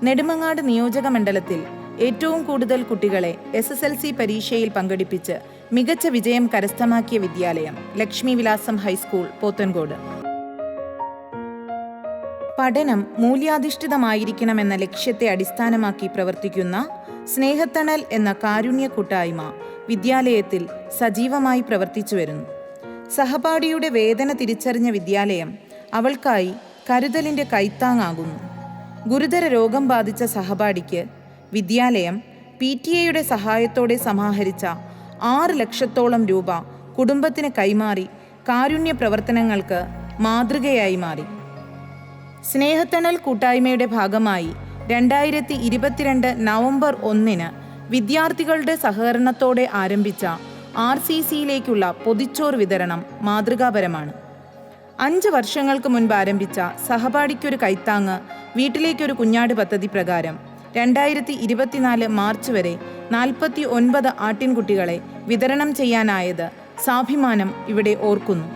നെടുമങ്ങാട് നിയോജക മണ്ഡലത്തിൽ ഏറ്റവും കൂടുതൽ കുട്ടികളെ SSLC പരീക്ഷയിൽ പങ്കെടുപ്പിച്ച് മികച്ച വിജയം കരസ്ഥമാക്കിയ വിദ്യാലയം ലക്ഷ്മി വിലാസം ഹൈസ്കൂൾ പോത്തൻകോട്. പഠനം മൂല്യാധിഷ്ഠിതമായിരിക്കണമെന്ന ലക്ഷ്യത്തെ അടിസ്ഥാനമാക്കി പ്രവർത്തിക്കുന്ന സ്നേഹത്തണൽ എന്ന കാരുണ്യ കൂട്ടായ്മ വിദ്യാലയത്തിൽ സജീവമായി പ്രവർത്തിച്ചു വരുന്നു. സഹപാഠിയുടെ വേദന തിരിച്ചറിഞ്ഞ വിദ്യാലയം അവൾക്കായി കരുതലിൻ്റെ കൈത്താങ്ങാകുന്നു. ഗുരുതര രോഗം ബാധിച്ച സഹപാഠിക്ക് വിദ്യാലയം PTA സഹായത്തോടെ സമാഹരിച്ച 6 ലക്ഷത്തോളം രൂപ കുടുംബത്തിന് കൈമാറി കാരുണ്യ പ്രവർത്തനങ്ങൾക്ക് മാതൃകയായി മാറി. സ്നേഹത്തണൽ കൂട്ടായ്മയുടെ ഭാഗമായി 2022 നവംബർ 1 വിദ്യാർത്ഥികളുടെ സഹകരണത്തോടെ ആരംഭിച്ച RCCയിലേക്കുള്ള പൊതിച്ചോറ് വിതരണം മാതൃകാപരമാണ്. 5 വർഷങ്ങൾക്ക് മുൻപ് ആരംഭിച്ച സഹപാഠിക്കൊരു കൈത്താങ്ങ് വീട്ടിലേക്കൊരു കുഞ്ഞാട് പദ്ധതി പ്രകാരം 2024 മാർച്ച് വരെ 49 ആട്ടിൻകുട്ടികളെ വിതരണം ചെയ്യാനായത് സാഭിമാനം ഇവിടെ ഓർക്കുന്നു.